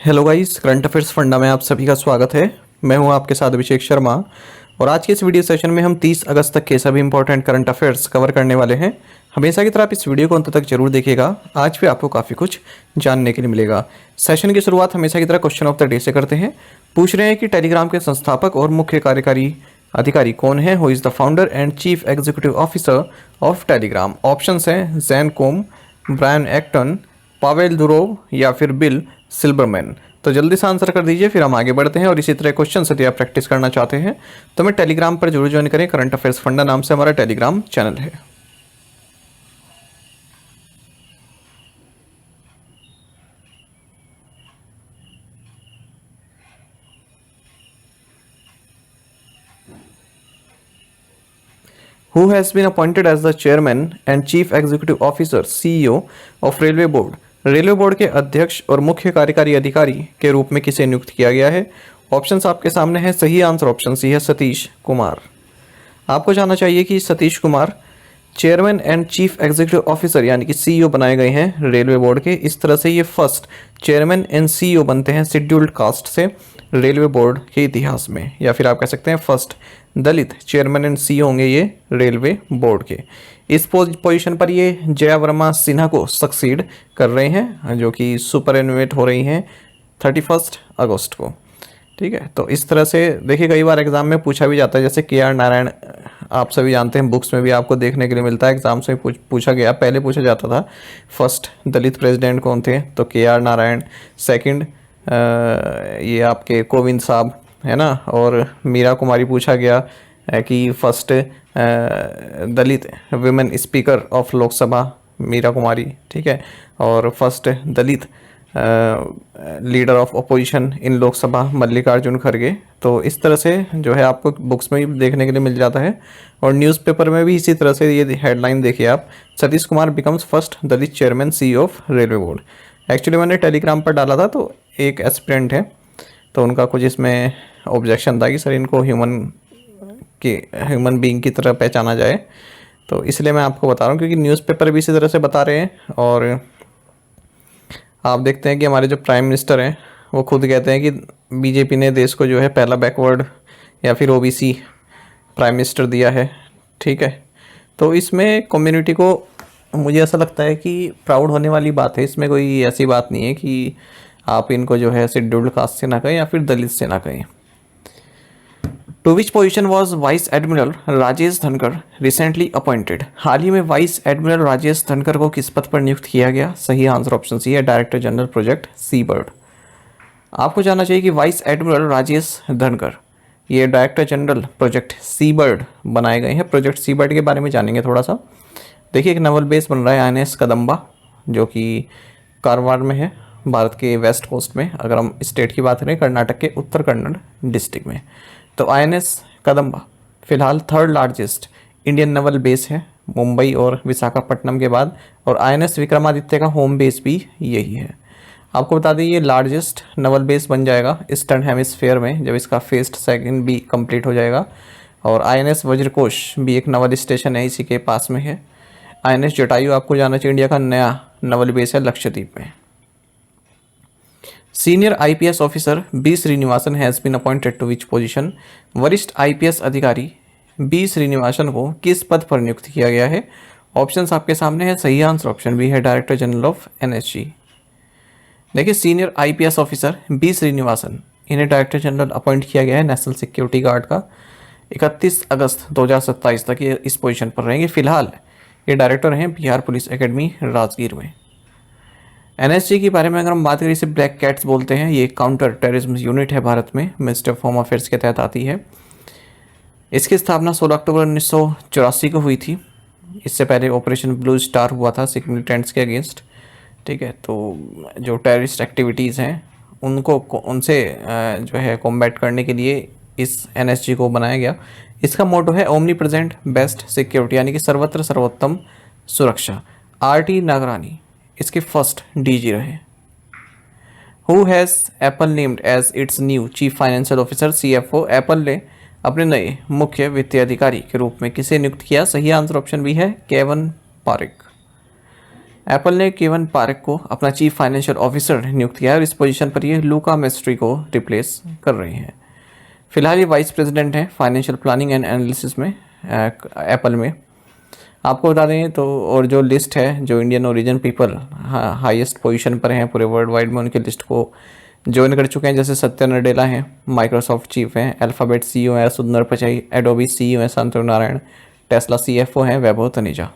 Hello guys, current affairs funda में आप सभी का स्वागत है। मैं हूं आपके साथ अभिषेक शर्मा और आज के इस वीडियो सेशन में हम 30 अगस्त तक के सभी इंपॉर्टेंट करंट अफेयर्स कवर करने वाले हैं। हमेशा की तरह आप इस वीडियो को अंत तक जरूर देखिएगा। आज भी आपको काफ़ी कुछ जानने के लिए मिलेगा। सेशन की शुरुआत हमेशा की तरह क्वेश्चन ऑफ द डे से करते हैं। पूछ रहे हैं कि टेलीग्राम के संस्थापक और मुख्य कार्यकारी अधिकारी कौन है? Who is the founder and chief executive officer of Telegram? Options हैं जैन कोम, ब्रायन एक्टन, पावेल दुरोव या फिर बिल सिल्बरमैन। तो जल्दी से आंसर कर दीजिए, फिर हम आगे बढ़ते हैं। और इसी तरह क्वेश्चन यदि आप प्रैक्टिस करना चाहते हैं तो मैं टेलीग्राम पर जरूर ज्वाइन करें। करंट अफेयर्स फंडा नाम से हमारा टेलीग्राम चैनल है। Who has been appointed as the chairman and chief executive officer (CEO) of Railway Board? Railway board के अध्यक्ष और मुख्य कार्यकारी अधिकारी के रूप में किसे नियुक्त किया गया है? ऑप्शंस आपके सामने है। सही आंसर ऑप्शन सी है, सतीश कुमार। आपको जानना चाहिए कि Satish Kumar chairman and chief executive officer यानी कि सीईओ बनाए गए हैं रेलवे बोर्ड के। इस तरह से ये फर्स्ट चेयरमैन एंड सीईओ बनते हैं शेड्यूल्ड कास्ट से रेलवे बोर्ड के इतिहास में, या फिर आप कह सकते हैं first Dalit chairman and CEO होंगे ये रेलवे बोर्ड के। इस पोजीशन पर ये जया वर्मा सिन्हा को सक्सीड कर रहे हैं, जो कि सुपर एनुएट हो रही हैं 31 अगस्त को। ठीक है, तो इस तरह से देखिए कई बार एग्जाम में पूछा भी जाता है, जैसे KR नारायण आप सभी जानते हैं, बुक्स में भी आपको देखने के लिए मिलता है। एग्जाम्स में पूछा गया, पहले पूछा जाता था फर्स्ट दलित प्रेसिडेंट कौन थे, तो KR नारायण। सेकंड ये आपके कोविंद साहब है ना, और मीरा कुमारी पूछा गया कि first Dalit women speaker of Lok Sabha Meira Kumari. ठीक है, और first Dalit leader of opposition in Lok Sabha Mallikarjun खड़गे। तो इस तरह से जो है आपको बुक्स में भी देखने के लिए मिल जाता है, और न्यूज़पेपर में भी इसी तरह से ये हेडलाइन देखिए आप, Satish Kumar becomes first Dalit chairman CEO of railway board. Actually मैंने टेलीग्राम पर डाला था, तो एक एस्पिरेंट है तो उनका कुछ इसमें ऑब्जेक्शन था कि सर इनको ह्यूमन बीइंग की तरह पहचाना जाए, तो इसलिए मैं आपको बता रहा हूँ, क्योंकि न्यूज़पेपर भी इसी तरह से बता रहे हैं। और आप देखते हैं कि हमारे जो प्राइम मिनिस्टर हैं वो खुद कहते हैं कि बीजेपी ने देश को जो है पहला बैकवर्ड या फिर OBC प्राइम मिनिस्टर दिया है। ठीक है, तो इसमें कम्युनिटी को मुझे ऐसा लगता है कि प्राउड होने वाली बात है। इसमें कोई ऐसी बात नहीं है कि आप इनको जो है शेड्यूल्ड कास्ट से ना कहें या फिर दलित से ना कहें। To which position was vice admiral Rajesh Dhankhar recently appointed? हाल ही में वाइस एडमिरल राजेश धनखड़ को किस पद पर नियुक्त किया गया? सही आंसर ऑप्शन सी है, डायरेक्टर जनरल प्रोजेक्ट सी बर्ड। आपको जानना चाहिए कि वाइस एडमिरल राजेश धनखड़ ये डायरेक्टर जनरल प्रोजेक्ट सी बर्ड बनाए गए हैं। प्रोजेक्ट सी बर्ड के बारे में जानेंगे थोड़ा सा। देखिए, एक नवल बेस बन रहा है INS कदम्बा, जो कि कारवार में है, भारत के वेस्ट कोस्ट में। अगर हम स्टेट की बात करें, कर्नाटक के उत्तर कन्नड़ डिस्ट्रिक्ट में। तो INS कदम्बा फिलहाल third largest Indian Naval base है मुंबई और विशाखापट्टनम के बाद, और INS विक्रमादित्य का होम बेस भी यही है। आपको बता दें ये लार्जेस्ट नवल बेस बन जाएगा ईस्टर्न हेमिस्फेयर में जब इसका फेज सेकंड भी कंप्लीट हो जाएगा। और INS वज्रकोश भी एक नवल स्टेशन है, इसी के पास में है। INS जटायु आपको जानना चाहिए इंडिया का नया नवल बेस है लक्षद्वीप में। Senior IPS officer B Srinivasan has been appointed to which position? वरिष्ठ IPS अधिकारी B श्रीनिवासन को किस पद पर नियुक्त किया गया है? ऑप्शंस आपके सामने है। सही आंसर ऑप्शन बी है, डायरेक्टर जनरल ऑफ NSG। देखिए, senior IPS officer B Srinivasan, इन्हें डायरेक्टर जनरल अपॉइंट किया गया है नेशनल सिक्योरिटी गार्ड का। 31 अगस्त 2027 तक ये इस पोजीशन पर रहेंगे। फिलहाल ये डायरेक्टर हैं बिहार पुलिस एकेडमी राजगीर में। NSG के बारे में अगर हम बात करें, इसे ब्लैक कैट्स बोलते हैं। ये काउंटर टेररिज्म यूनिट है भारत में, मिनिस्ट्री ऑफ होम अफेयर्स के तहत आती है। इसकी स्थापना 16 अक्टूबर 1984 को हुई थी। इससे पहले ऑपरेशन ब्लू स्टार हुआ था सिख मिलिटेंट्स के अगेंस्ट। ठीक है, तो जो टेररिस्ट एक्टिविटीज़ हैं उनसे जो है कॉम्बैट करने के लिए इस NSG को बनाया गया। इसका मोटो है ओमनी प्रेजेंट बेस्ट सिक्योरिटी, यानी कि सर्वत्र सर्वोत्तम सुरक्षा। RT नागरानी इसके फर्स्ट DG रहे। Who has Apple named as its new chief financial officer CFO? Apple ने अपने नए मुख्य वित्तीय अधिकारी के रूप में किसे नियुक्त किया? सही आंसर ऑप्शन बी है, केवन पारिक। एप्पल ने केवन पारेख को अपना चीफ फाइनेंशियल ऑफिसर नियुक्त किया है और इस पोजीशन पर ये लूका मेस्ट्री को रिप्लेस कर रहे हैं। फिलहाल ये वाइस प्रेसिडेंट हैं फाइनेंशियल प्लानिंग एंड एनालिसिस में एप्पल में। आपको बता दें तो और जो लिस्ट है जो Indian origin people highest position पर हैं पूरे वर्ल्ड वाइड में, उनकी लिस्ट को ज्वाइन कर चुके हैं। जैसे सत्या नडेला हैं, माइक्रोसॉफ्ट चीफ हैं, अल्फ़ाबेट सीईओ है सुंदर पिचाई, एडोबी सीईओ है शांतनु नारायण, टेस्ला सीएफओ हैं वैभव तनेजा,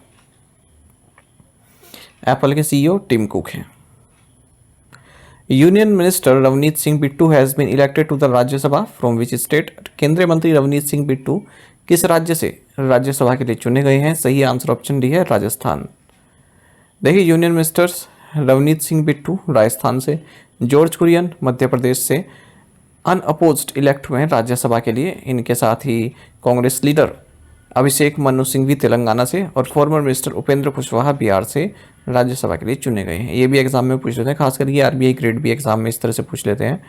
एप्पल के सीईओ टिम कुक हैं। Union minister Ravneet Singh Bittu has been elected to the Rajya Sabha from which state? केंद्रीय मंत्री रवनीत सिंह बिट्टू किस राज्य से राज्यसभा के लिए चुने गए हैं? सही आंसर ऑप्शन डी है राजस्थान। देखिए यूनियन मिनिस्टर्स रवनीत सिंह बिट्टू राजस्थान से, जॉर्ज कुरियन मध्य प्रदेश से अनअपोज्ड इलेक्ट हुए हैं राज्यसभा के लिए। इनके साथ ही कांग्रेस लीडर अभिषेक मनु सिंह भी तेलंगाना से और फॉर्मर मिनिस्टर उपेंद्र कुशवाहा बिहार से राज्यसभा के लिए चुने गए हैं। ये भी एग्जाम में पूछ लेते हैं, खासकर ये आरबीआई ग्रेड बी एग्जाम में इस तरह से पूछ लेते हैं।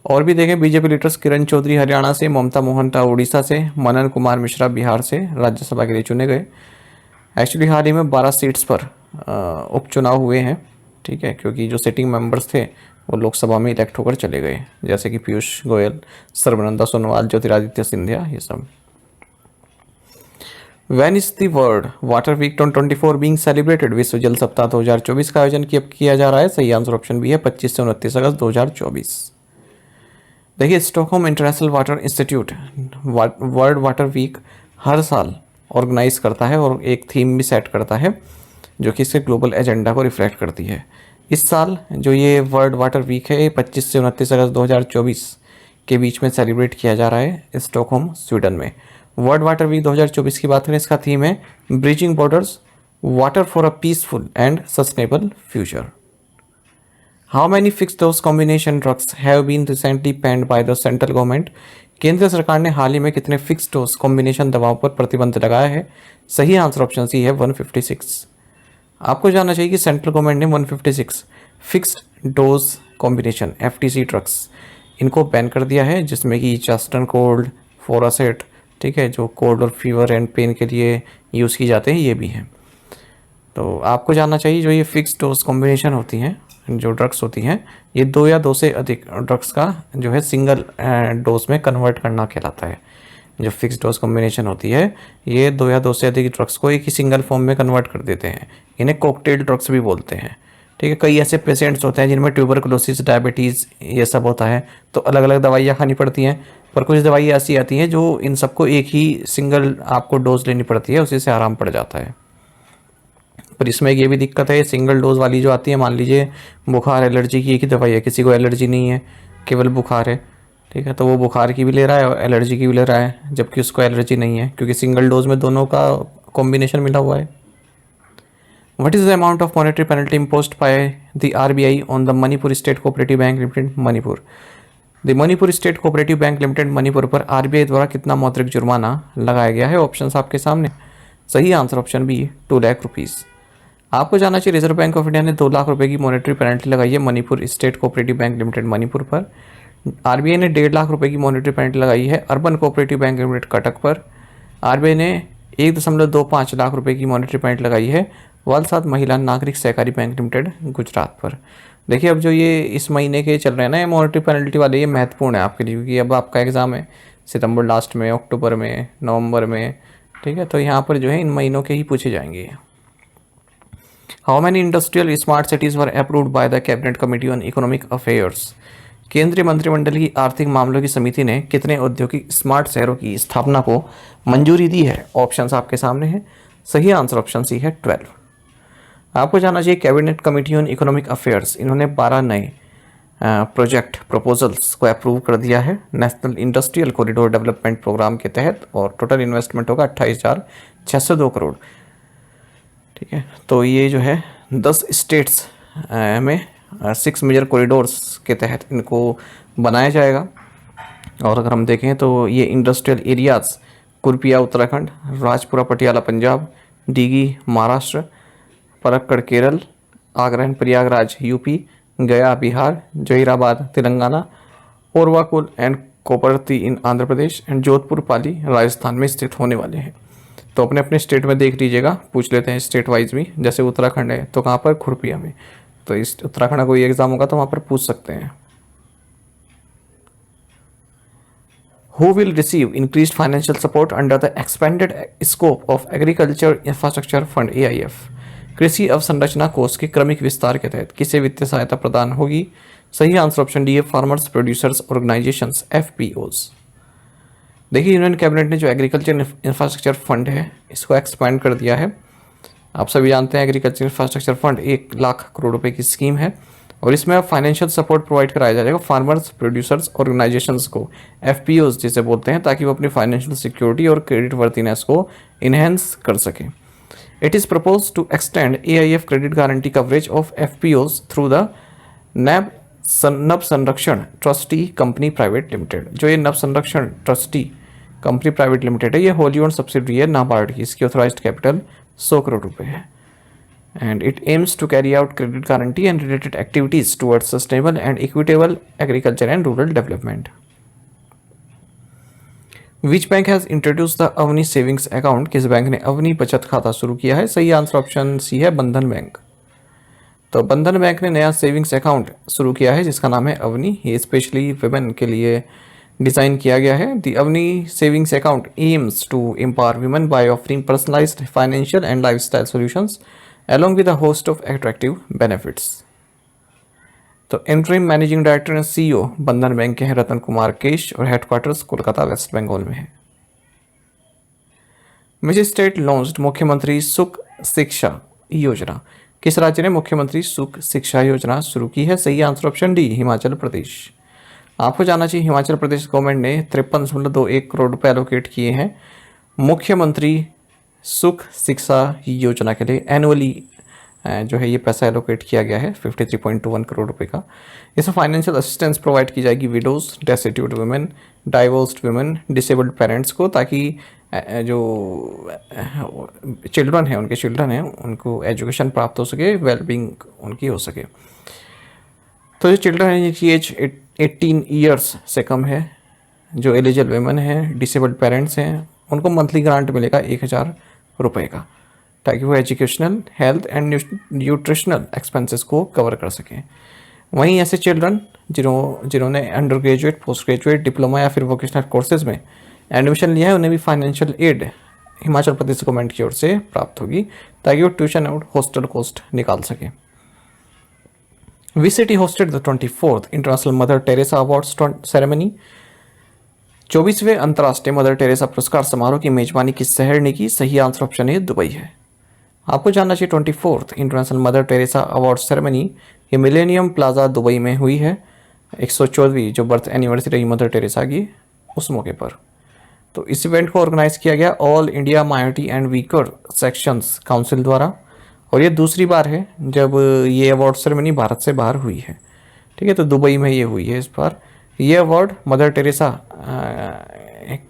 और भी देखें बीजेपी लीडर्स किरण चौधरी हरियाणा से, ममता मोहंता उड़ीसा से, मनन कुमार मिश्रा बिहार से राज्यसभा के लिए चुने गए। एक्चुअली हाल ही में 12 सीट्स पर उपचुनाव हुए हैं, ठीक है, क्योंकि जो सिटिंग मेंबर्स थे वो लोकसभा में इलेक्ट होकर चले गए, जैसे कि पीयूष गोयल, सर्बानंद सोनोवाल, ज्योतिरादित्य सिंधिया, ये सब। When is the World Water Week 2024 being celebrated? विश्व जल सप्ताह 2024 का आयोजन किया जा रहा है। सही आंसर ऑप्शन बी है 25 से 29 अगस्त 2024। देखिए Stockholm International Water Institute World water Week हर साल ऑर्गेनाइज करता है और एक थीम भी सेट करता है जो कि इसके ग्लोबल एजेंडा को रिफ्लेक्ट करती है। इस साल जो ये वर्ल्ड वाटर वीक है 25 से 29 अगस्त 2024 के बीच में सेलिब्रेट किया जा रहा है स्टॉकहोम स्वीडन में। वर्ल्ड वाटर वीक 2024 की बात करें, इसका थीम है bridging borders, water for a peaceful and sustainable future. How many fixed dose combination drugs have been recently banned by the central government? केंद्र सरकार ने हाल ही में कितने फिक्स डोज कॉम्बिनेशन दवाओं पर प्रतिबंध लगाया है? सही आंसर ऑप्शन सी है 156। आपको जानना चाहिए कि सेंट्रल गवर्नमेंट ने 156 fixed dose combination FTC drugs इनको बैन कर दिया है, जिसमें कि चास्टन कोल्ड, फोरासेट, ठीक है, जो कोल्ड और फीवर एंड पेन के लिए यूज़ की जाते हैं, ये भी हैं। तो आपको जानना चाहिए जो ये फिक्स डोज कॉम्बिनेशन होती हैं, जो ड्रग्स होती हैं, ये 2 या 2 से अधिक ड्रग्स का जो है सिंगल डोज में कन्वर्ट करना कहलाता है। जो फिक्स डोज कॉम्बिनेशन होती है ये 2 या 2 से अधिक ड्रग्स को एक ही सिंगल फॉर्म में कन्वर्ट कर देते हैं। इन्हें कॉकटेल ड्रग्स भी बोलते हैं, ठीक है। कई ऐसे पेशेंट्स होते हैं जिनमें ट्यूबरकुलोसिस, डायबिटीज़ ये सब होता है, तो अलग अलग दवाइयाँ खानी पड़ती हैं, पर कुछ दवाइयाँ ऐसी आती हैं जो इन सबको एक ही सिंगल आपको डोज लेनी पड़ती है, उसी से आराम पड़ जाता है। पर इसमें ये भी दिक्कत है, सिंगल डोज वाली जो आती है, मान लीजिए बुखार एलर्जी की एक ही दवाई है, किसी को एलर्जी नहीं है, केवल बुखार है, ठीक है, तो वो बुखार की भी ले रहा है और एलर्जी की भी ले रहा है, जबकि उसको एलर्जी नहीं है, क्योंकि सिंगल डोज में दोनों का कॉम्बिनेशन मिला हुआ है। What is the amount of monetary penalty imposed by the RBI on the Manipur State Cooperative Bank Limited, Manipur? The Manipur State Cooperative Bank Limited, Manipur पर RBI द्वारा कितना मौद्रिक जुर्माना लगाया गया है? ऑप्शंस आपके सामने। सही answer option B 2 lakh rupees. आपको जानना चाहिए रिजर्व बैंक ऑफ इंडिया ने 2 लाख रुपए की मॉनेटरी पेनल्टी लगाई है Manipur state cooperative bank limited Manipur पर। आरबीआई ने 1.5 लाख रुपए की मॉनेटरी पेनल्टी लगाई है urban cooperative bank limited Cuttack पर। आरबीआई ने 1.25 लाख रुपए की मॉनेटरी पेनल्टी लगाई है वलसाद महिला नागरिक सहकारी बैंक लिमिटेड गुजरात पर। देखिए अब जो ये इस महीने के चल रहे हैं ना ये मॉनेटरी पेनल्टी वाले, ये महत्वपूर्ण है आपके लिए, क्योंकि अब आपका एग्ज़ाम है सितंबर लास्ट में, अक्टूबर में, नवंबर में, ठीक है, तो यहाँ पर जो है इन महीनों के ही पूछे जाएंगे। How many industrial smart cities were approved by the cabinet committee on economic affairs? केंद्रीय मंत्रिमंडल की आर्थिक मामलों की समिति ने कितने औद्योगिक स्मार्ट शहरों की स्थापना को मंजूरी दी है? ऑप्शंस आपके सामने हैं। सही आंसर ऑप्शन सी है 12। आपको जानना चाहिए cabinet committee on economic affairs इन्होंने 12 नए प्रोजेक्ट प्रपोजल्स को अप्रूव कर दिया है national industrial corridor development programme के तहत, और टोटल इन्वेस्टमेंट होगा 28,602 करोड़, ठीक है। तो ये जो है 10 स्टेट्स में 6 मेजर कॉरिडोर्स के तहत इनको बनाया जाएगा। और अगर हम देखें तो ये industrial areas Kurpia Uttarakhand, Rajpura Patiala Punjab, Dighi Maharashtra, Palakkad Kerala, Agra and Prayagraj UP, Gaya Bihar, Zaheerabad Telangana, Orvakal and Kopparthy in Andhra Pradesh and Jodhpur Pali Rajasthan में स्थित होने वाले हैं। तो अपने अपने स्टेट में देख लीजिएगा, पूछ लेते हैं स्टेट वाइज भी। जैसे उत्तराखंड है तो कहाँ पर, खुरपिया में। तो इस उत्तराखंड का कोई एग्जाम होगा तो वहाँ पर पूछ सकते हैं। Who will receive increased financial support under the expanded scope of Agriculture Infrastructure Fund AIF? कृषि अवसंरचना कोष के क्रमिक विस्तार के तहत किसे वित्तीय सहायता प्रदान होगी? सही आंसर ऑप्शन डी है, फार्मर्स प्रोड्यूसर्स ऑर्गेनाइजेशंस FPOs। देखिए यूनियन कैबिनेट ने जो एग्रीकल्चर इंफ्रास्ट्रक्चर फंड है इसको एक्सपैंड कर दिया है। आप सभी जानते हैं एग्रीकल्चर इंफ्रास्ट्रक्चर फंड 1,00,000 करोड़ रुपए की स्कीम है और इसमें अब फाइनेंशियल सपोर्ट प्रोवाइड कराया जाएगा फार्मर्स प्रोड्यूसर्स ऑर्गेनाइजेशंस को, FPOs जिसे बोलते हैं, ताकि वो अपनी फाइनेंशियल सिक्योरिटी और क्रेडिट वर्थिनेस को इन्हेंस कर सकें। It is propose to extend AIF credit guarantee coverage of FPOs through the नव संरक्षण ट्रस्टी कंपनी प्राइवेट लिमिटेड। जो ये नव संरक्षण ट्रस्टी कंपनी प्राइवेट लिमिटेड है, ये होली ओन सब्सिडरी है नाबार्ड की। इसकी ऑथराइज्ड कैपिटल 100 करोड़ रुपए है। And it aims to carry out credit guarantee and related activities towards sustainable and equitable agriculture and rural development. Which bank has introduced the Avni savings account? किस bank ने अवनी बचत खाता शुरू किया है? सही आंसर ऑप्शन सी है, बंधन बैंक। तो बंधन बैंक ने नया सेविंग्स अकाउंट शुरू किया है जिसका नाम है अवनी। ये स्पेशली वुमेन के लिए डिज़ाइन किया गया है। The Avni savings account aims to empower women by offering personalised financial and lifestyle solutions along with a host of attractive benefits। तो interim managing director and CEO Bandhan bank के हैं रतन कुमार केश और हेडक्वार्टर्स कोलकाता वेस्ट बंगाल में है। विच स्टेट लॉन्च्ड मुख्यमंत्री सुख शिक्षा योजना? किस राज्य ने मुख्यमंत्री सुख शिक्षा योजना शुरू की है? सही answer option D, Himachal Pradesh. आपको जानना चाहिए हिमाचल प्रदेश गवर्नमेंट ने 53.21 करोड़ रुपए एलोकेट किए हैं मुख्यमंत्री सुख शिक्षा योजना के लिए। एनुअली जो है ये पैसा एलोकेट किया गया है 53.21 करोड़ रुपए का। इसमें फाइनेंशियल असिस्टेंस प्रोवाइड की जाएगी widows, destitute women, divorced women, disabled parents को, ताकि जो चिल्ड्रन हैं उनके चिल्ड्रन हैं उनको एजुकेशन प्राप्त हो सके, वेलबींग उनकी हो सके। तो जो चिल्ड्रन हैं जिनकी एज 18 ईयर्स से कम है, जो एलिजिबल वुमेन हैं, डिसेबल्ड पेरेंट्स हैं, उनको मंथली ग्रांट मिलेगा 1,000 रुपये का, ताकि वो educational, health and nutritional expenses को कवर कर सकें। वहीं ऐसे चिल्ड्रन जिन्होंने under graduate, post graduate, diploma या फिर वोकेशनल कोर्सेज में एडमिशन लिया है उन्हें भी financial aid Himachal Pradesh government की ओर से प्राप्त होगी, ताकि वो ट्यूशन और हॉस्टल कॉस्ट निकाल सकें। Which city hosted the 24th international Mother Teresa awards ceremony? 24वें अंतर्राष्ट्रीय मदर टेरेसा पुरस्कार समारोह की मेजबानी किस शहर ने की? सही आंसर ऑप्शन ए, दुबई है। आपको जानना चाहिए 24th international Mother Teresa award ceremony ये मिलेनियम प्लाजा दुबई में हुई है, 114वीं जो बर्थ एनिवर्सरी रही मदर टेरेसा की उस मौके पर। तो इस इवेंट को ऑर्गेनाइज किया गया all India minority and weaker sections council द्वारा, और ये दूसरी बार है जब ये अवार्ड सेरेमनी भारत से बाहर हुई है। ठीक है, तो दुबई में ये हुई है इस बार। ये अवार्ड मदर टेरेसा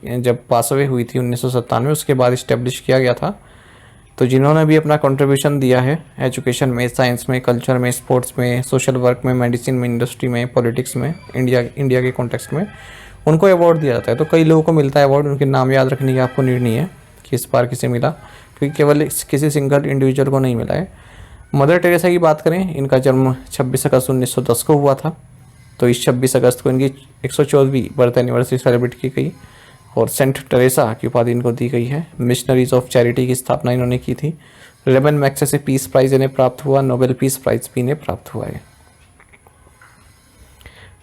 जब पास अवे हुई थी 1997 उसके बाद इस्टेब्लिश किया गया था। तो जिन्होंने भी अपना कंट्रीब्यूशन दिया है एजुकेशन में, साइंस में, कल्चर में, स्पोर्ट्स में, सोशल वर्क में, मेडिसिन में, इंडस्ट्री में, पॉलिटिक्स में, इंडिया के कॉन्टेक्स्ट में उनको अवार्ड दिया जाता है। तो कई लोगों को मिलता है अवार्ड, उनके नाम याद रखने की आपको नीड नहीं है कि इस बार किसे मिला, क्योंकि केवल किसी सिंगल इंडिविजुअल को नहीं मिला है। मदर टेरेसा की बात करें, इनका जन्म 26 अगस्त 1910 को हुआ था। तो इस 26 अगस्त को इनकी 114वीं बर्थ एनिवर्सरी सेलिब्रेट की गई और सेंट टेरेसा की उपाधि इनको दी गई है। मिशनरीज ऑफ चैरिटी की स्थापना इन्होंने की थी। रेमन मैग्सेसे पीस प्राइज इन्हें प्राप्त हुआ, नोबेल पीस प्राइज भी इन्हें प्राप्त हुआ है।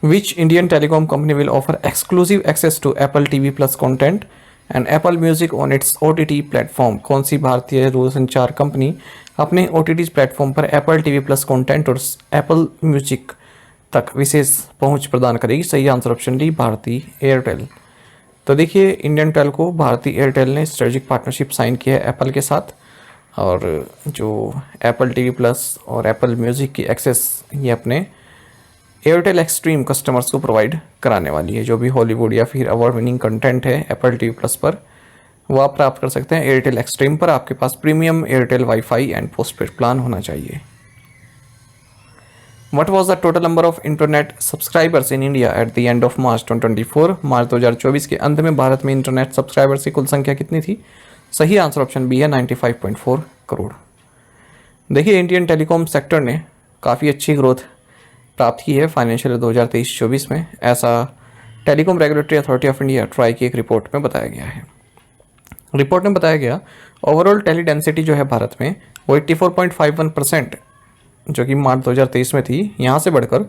Which Indian telecom company will offer exclusive access to Apple TV plus content and Apple music on its OTT platform? कौन सी भारतीय दूरसंचार कंपनी अपने OTT प्लेटफॉर्म पर एप्पल TV प्लस कॉन्टेंट और एप्पल म्यूजिक तक विशेष पहुंच प्रदान करेगी? सही answer option D, Bharti Airtel. तो देखिए इंडियन टेलको भारती एयरटेल ने स्ट्रेटेजिक पार्टनरशिप साइन की है एप्पल के साथ, और जो एप्पल TV प्लस और एप्पल म्यूजिक की एक्सेस ये अपने एयरटेल एक्सट्रीम कस्टमर्स को प्रोवाइड कराने वाली है। जो भी हॉलीवुड या फिर अवार्ड विनिंग कंटेंट है एप्पल TV प्लस पर वो आप प्राप्त कर सकते हैं। एयरटेल एक्सट्रीम पर आपके पास premium Airtel WiFi and postpaid plan होना चाहिए। What was the total number of internet subscribers in India at the end of March 2024? मार्च 2024 के अंत में भारत में इंटरनेट सब्सक्राइबर्स की कुल संख्या कितनी थी? सही आंसर ऑप्शन बी है 95.4 करोड़। देखिए इंडियन टेलीकॉम सेक्टर ने काफ़ी अच्छी ग्रोथ प्राप्त की है फाइनेंशियल 2023-24 में, ऐसा telecom regulatory authority of India try की एक रिपोर्ट में बताया गया है। रिपोर्ट में बताया गया ओवरऑल टेली डेंसिटी जो है भारत में वो 84.51% जो कि मार्च 2023 में थी, यहाँ से बढ़कर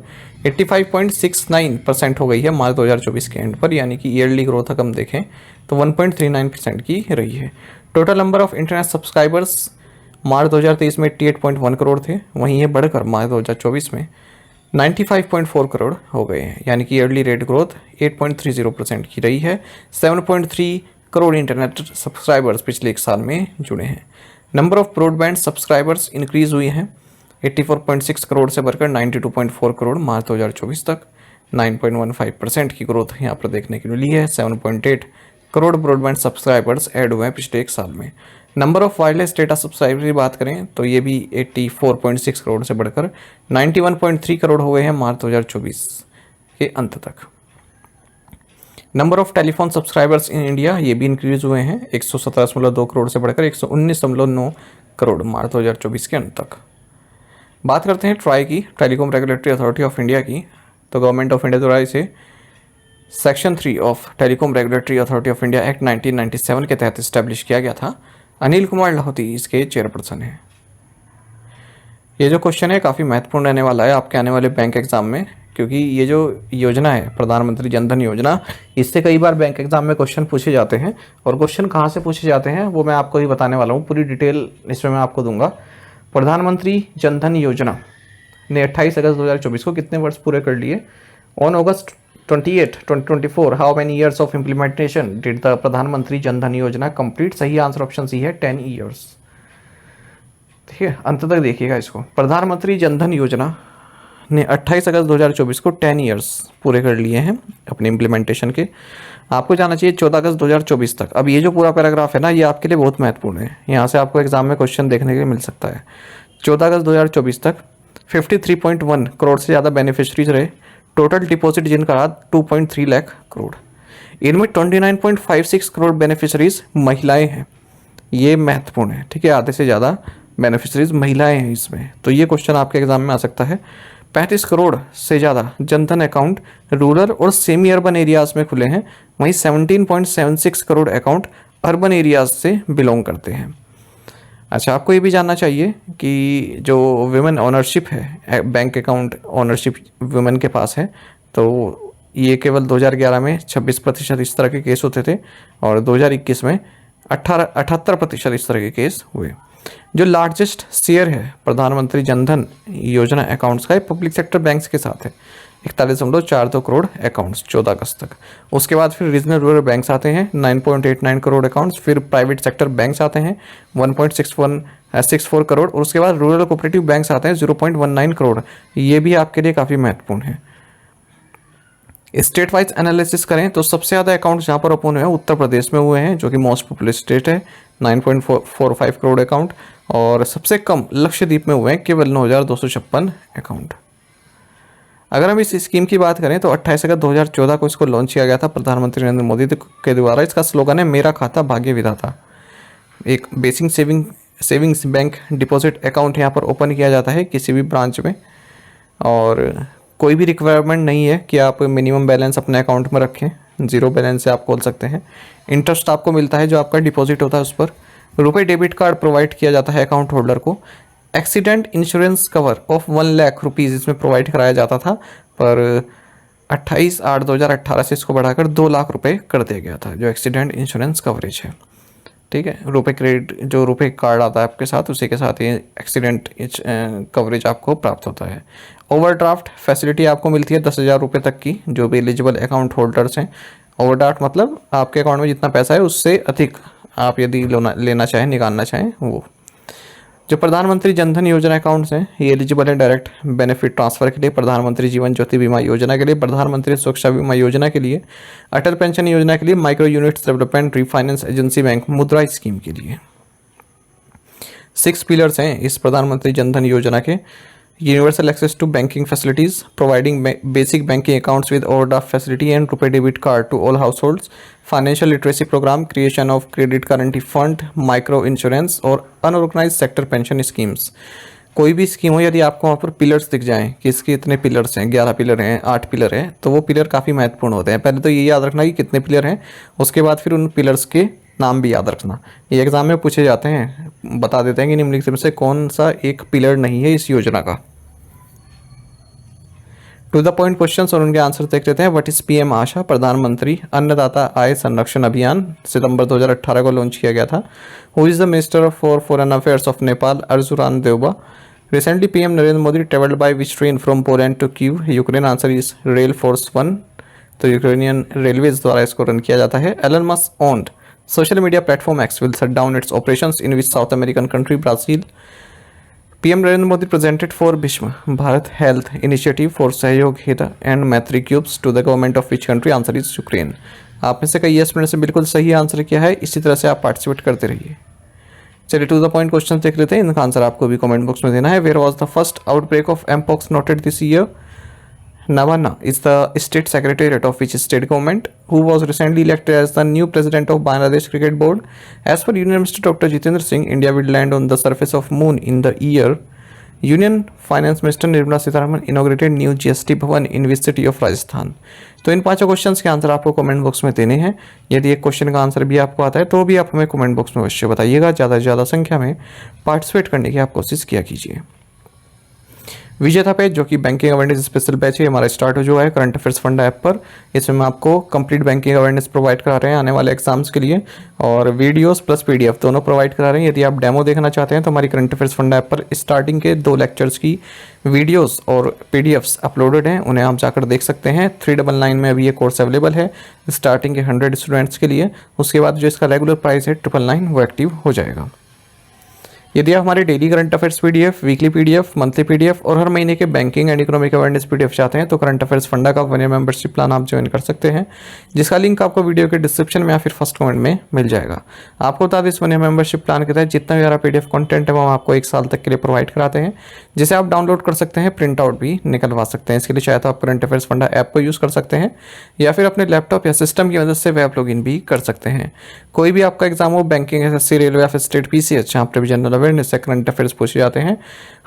85.69% हो गई है मार्च 2024 के एंड पर, यानी कि ईयरली ग्रोथ अगर हम देखें तो 1.39% की रही है। Total number of internet subscribers मार्च 2023 में 88.1 करोड़ थे, वहीं ये बढ़कर मार्च 2024 में 95.4 करोड़ हो गए हैं, यानी कि ईयरली रेट ग्रोथ 8.30% की रही है। 7.3 करोड़ इंटरनेट सब्सक्राइबर्स पिछले एक साल में जुड़े हैं। Number of broadband subscribers increase हुई हैं 84.6 करोड़ से बढ़कर 92.4 करोड़ मार्च 2024 तक। 9.15% की ग्रोथ यहाँ पर देखने के लिए मिली है। 7.8 करोड़ ब्रॉडबैंड सब्सक्राइबर्स ऐड हुए हैं पिछले एक साल में। Number of wireless data subscriber की बात करें तो ये भी 84.6 करोड़ से बढ़कर 91.3 करोड़ हो गए हैं मार्च 2024 के अंत तक। Number of telephone subscribers in India ये भी इंक्रीज हुए हैं 117.2 करोड़ से बढ़कर 119.9 करोड़ मार्च 2024 के अंत तक। बात करते हैं ट्राई की, telecom regulatory authority of India की, तो गवर्नमेंट ऑफ इंडिया द्वारा इसे section 3 of telecom regulatory authority of India act 1997 के तहत इस्टेब्लिश किया गया था। अनिल कुमार लाहौती इसके चेयरपर्सन हैं। ये जो क्वेश्चन है काफ़ी महत्वपूर्ण रहने वाला है आपके आने वाले बैंक एग्जाम में, क्योंकि ये जो योजना है प्रधानमंत्री जनधन योजना, इससे कई बार बैंक एग्जाम में क्वेश्चन पूछे जाते हैं। और क्वेश्चन कहाँ से पूछे जाते हैं वो मैं आपको ही बताने वाला हूँ, पूरी डिटेल इसमें मैं आपको दूंगा। प्रधानमंत्री जनधन योजना ने 28 अगस्त 2024 को कितने वर्ष पूरे कर लिए? On August 28, 2024 how many years of implementation did the प्रधानमंत्री जनधन योजना कंप्लीट? सही आंसर ऑप्शन सी है 10 ईयर्स। ठीक है, अंत तक देखिएगा इसको। प्रधानमंत्री जनधन योजना ने 28 अगस्त 2024 को 10 ईयर्स पूरे कर लिए हैं अपने इम्प्लीमेंटेशन के। आपको जाना चाहिए 14 अगस्त 2024 तक। अब ये जो पूरा पैराग्राफ है ना, ये आपके लिए बहुत महत्वपूर्ण है, यहाँ से आपको एग्जाम में क्वेश्चन देखने के लिए मिल सकता है। 14 अगस्त 2024 तक 53.1 करोड़ से ज़्यादा बेनिफिशरीज रहे। टोटल डिपॉजिट जिनका रहा 2.3 लाख करोड़। इनमें 29.56 करोड़ बेनिफिशरीज महिलाएं हैं, ये महत्वपूर्ण है। ठीक है, आधे से ज़्यादा बेनिफिशरीज महिलाएं हैं इसमें, तो ये क्वेश्चन आपके एग्जाम में आ सकता है। 35 करोड़ से ज़्यादा जनधन अकाउंट रूरल और सेमी अर्बन एरियाज़ में खुले हैं, वहीं 17.76 करोड़ अकाउंट अर्बन एरियाज़ से बिलोंग करते हैं। अच्छा, आपको ये भी जानना चाहिए कि जो वुमेन ओनरशिप है, बैंक अकाउंट ओनरशिप वुमेन के पास है, तो ये केवल 2011 में 26% इस तरह के केस होते थे और 2021 में 78% इस तरह के केस हुए। जो लार्जेस्ट शेयर है प्रधानमंत्री जनधन योजना अकाउंट्स का पब्लिक सेक्टर बैंक्स के साथ है, 41.42 करोड़ अकाउंट्स 14 अगस्त तक। उसके बाद फिर रीजनल रूरल बैंक्स आते हैं 9.89 करोड़ अकाउंट्स, फिर प्राइवेट सेक्टर बैंक्स आते हैं 1.64 करोड़, और उसके बाद रूरल कोऑपरेटिव बैंक्स आते हैं 0.19 करोड़। ये भी आपके लिए काफ़ी महत्वपूर्ण है। स्टेट वाइज एनालिसिस करें तो सबसे ज़्यादा अकाउंट जहाँ पर ओपन हुए हैं उत्तर प्रदेश में हुए हैं, जो कि मोस्ट पॉपुलर स्टेट है, 9.45 करोड़ अकाउंट, और सबसे कम लक्षद्वीप में हुए हैं केवल 9,256 अकाउंट। अगर हम इस स्कीम की बात करें तो 28 अगस्त 2014 को इसको लॉन्च किया गया था प्रधानमंत्री नरेंद्र मोदी के द्वारा। इसका स्लोगन है मेरा खाता भाग्य विधाता। एक basic savings bank deposit account यहाँ पर ओपन किया जाता है किसी भी ब्रांच में, और कोई भी रिक्वायरमेंट नहीं है कि आप मिनिमम बैलेंस अपने अकाउंट में रखें, जीरो बैलेंस से आप खोल सकते हैं। इंटरेस्ट आपको मिलता है जो आपका डिपॉजिट होता है उस पर। रुपए डेबिट कार्ड प्रोवाइड किया जाता है अकाउंट होल्डर को। Accident insurance cover of 1 lakh rupees इसमें प्रोवाइड कराया जाता था, पर 28/8/2018 से इसको बढ़ाकर 2 लाख रुपए कर दिया गया था, जो एक्सीडेंट इंश्योरेंस कवरेज है। ठीक है, रुपए क्रेडिट जो रुपए कार्ड आता है आपके साथ, उसी के साथ ये एक्सीडेंट कवरेज आपको प्राप्त होता है। ओवरड्राफ्ट फैसिलिटी आपको मिलती है 10,000 रुपये तक की, जो भी एलिजिबल अकाउंट होल्डर्स हैं। ओवरड्राफ्ट मतलब आपके अकाउंट में जितना पैसा है उससे अधिक आप यदि लेना चाहें, निकालना चाहें वो। जो प्रधानमंत्री जनधन योजना अकाउंट्स हैं ये एलिजिबल है डायरेक्ट बेनिफिट ट्रांसफर के लिए, प्रधानमंत्री जीवन ज्योति बीमा योजना के लिए, प्रधानमंत्री सुरक्षा बीमा योजना के लिए, अटल पेंशन योजना के लिए, micro units development refinance agency bank मुद्रा स्कीम के लिए। 6 पिलर्स हैं इस प्रधानमंत्री जनधन योजना के। universal access to banking facilities, providing basic banking accounts with overdraft facility and rupee debit card to all households, financial literacy program, creation of credit guarantee fund, micro insurance और unorganized sector pension schemes। कोई भी scheme हो, यदि आपको वहाँ पर pillars दिख जाएं कि इसके इतने पिलर्स हैं, 11 पिलर हैं, 8 पिलर हैं, तो वो पिलर काफ़ी महत्वपूर्ण होते हैं। पहले तो ये याद रखना कि कितने पिलर हैं, उसके बाद फिर उन पिलर्स के नाम भी याद रखना। ये एग्जाम में पूछे जाते हैं, बता देते हैं कि निम्नलिखित में से कौन सा एक पिलर नहीं है इस योजना का। टू द पॉइंट क्वेश्चंस और उनके आंसर देख लेते हैं। व्हाट इज पीएम आशा? प्रधानमंत्री अन्नदाता आय संरक्षण अभियान, सितंबर 2018 को लॉन्च किया गया था। Who is the minister for foreign affairs of Nepal? Arjun Deuba. Recently PM Narendra Modi travelled by which train from Poland to Kyiv? Ukraine. Answer is Rail Force 1, तो यूक्रेनियन रेलवेज द्वारा इसको रन किया जाता है। Elon Musk owned social media platform X will shut down its operations in which South American country? Brazil. PM Narendra Modi presented for Bhishma Bharat health initiative for Sahyog Hita and Maitri cubes to the government of which country? Answer is Ukraine. आप में से कई students ने बिल्कुल सही answer किया है, इसी तरह से आप पार्टिसिपेट करते रहिए। चलिए टू द पॉइंट क्वेश्चन देख लेते हैं, इनका आंसर आपको भी कमेंट बॉक्स में देना है। Where was the first outbreak of mpox noted this year? Navana is the state secretariat of which state government? Who was recently elected as the new president of Bangladesh Cricket Board? As per Union Minister Dr. Jitendra Singh, India will land on the surface of moon in the year. Union Finance Minister Nirmala Sitharaman inaugurated new GST भवन in which city of Rajasthan? तो इन पांचों questions के answer आपको comment box में देने हैं। यदि एक क्वेश्चन का आंसर भी आपको आता है तो भी आप हमें कमेंट बॉक्स में अवश्य बताइएगा। ज़्यादा से ज़्यादा संख्या में पार्टिसिपेट करने की आप कोशिश किया कीजिए। विजेता पेज जो कि बैंकिंग अवेयरनेस स्पेशल बैच है हमारा स्टार्ट हो चुका है करंट अफेयर्स फंडा ऐप पर। इसमें हम आपको कंप्लीट बैंकिंग अवेयरनेस प्रोवाइड करा रहे हैं आने वाले एग्जाम्स के लिए, और वीडियोस प्लस पीडीएफ दोनों प्रोवाइड करा रहे हैं। यदि आप डेमो देखना चाहते हैं तो हमारी करंट अफेयर्स फंडा ऐप पर स्टार्टिंग के 2 लेक्चर्स की वीडियोस और पीडीएफ्स अपलोडेड हैं, उन्हें आप जाकर देख सकते हैं। 399 में अभी ये कोर्स अवेलेबल है स्टार्टिंग के 100 स्टूडेंट्स के लिए। उसके बाद जो इसका रेगुलर प्राइस है 999 वो एक्टिव हो जाएगा। यदि आप हमारे daily current affairs PDF, weekly PDF, monthly PDF और हर महीने के banking and economic awareness PDF चाहते हैं तो करंट अफेयर्स फंडा का 1 ईयर मेंबरशिप प्लान आप ज्वाइन कर सकते हैं, जिसका लिंक आपको वीडियो के डिस्क्रिप्शन में या फिर फर्स्ट कमेंट में मिल जाएगा। आपको बता दें इस 1 ईयर मेंबरशिप प्लान के तहत जितना भी हमारा पीडीएफ कंटेंट है वो हम आपको 1 साल तक के लिए प्रोवाइड कराते हैं, जिसे आप डाउनलोड कर सकते हैं, प्रिंट आउट भी निकलवा सकते हैं। इसके लिए चाहे तो आप करंट अफेयर्स फंडा ऐप को यूज़ कर सकते हैं या फिर अपने लैपटॉप या सिस्टम की मदद से वेब लॉगिन भी कर सकते हैं। कोई भी आपका एग्जाम हो, बैंकिंग, एसएससी, रेलवे या फिर स्टेट पीसीएस, जहाँ पर भी जनरल अवेयरनेस या करंट अफेयर्स पूछे जाते हैं,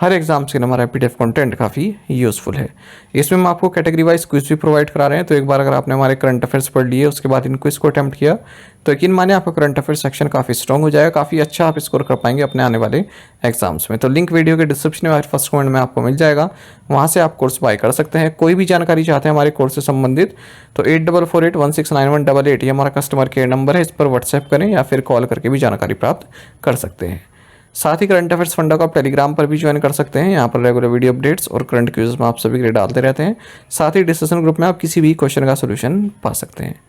हर एग्जाम के लिए हमारा पीडीएफ कंटेंट काफ़ी यूजफुल है। इसमें हम आपको कैटेगरी वाइज क्विज भी प्रोवाइड करा रहे हैं, तो एक बार अगर आपने हमारे करंट अफेयर्स पढ़ लिए उसके बाद इन क्विज को अटेम्प्ट किया तो यकीन माने आपका करंट अफेयर्स सेक्शन काफ़ी स्ट्रॉन्ग हो जाएगा, काफ़ी अच्छा आप स्कोर कर पाएंगे अपने आने वाले एग्जाम्स में। तो लिंक वीडियो के डिस्क्रिप्शन में फर्स्ट कमेंट में आपको मिल जाएगा, वहाँ से आप कोर्स बाय कर सकते हैं। कोई भी जानकारी चाहते हैं हमारे कोर्स से संबंधित तो 8448169188 ये हमारा कस्टमर केयर नंबर है, इस पर व्हाट्सएप करें या फिर कॉल करके भी जानकारी प्राप्त कर सकते हैं। साथ ही करंट अफेयर्स फंडा को आप टेलीग्राम पर भी ज्वाइन कर सकते हैं, यहाँ पर रेगुलर वीडियो अपडेट्स और करंट क्विज़ में आप सभी के लिए डालते रहते हैं। साथ ही डिस्कशन ग्रुप में आप किसी भी क्वेश्चन का सोल्यूशन पा सकते हैं।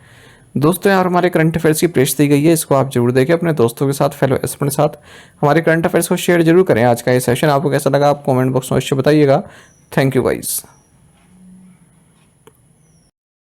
दोस्तों यार हमारे करंट अफेयर्स की प्लेलिस्ट दी गई है, इसको आप जरूर देखें, अपने दोस्तों के साथ, फेलो एस्पिरेंट के साथ हमारे करंट अफेयर्स को शेयर जरूर करें। आज का ये सेशन आपको कैसा लगा आप कमेंट बॉक्स में अवश्य बताइएगा। Thank you guys.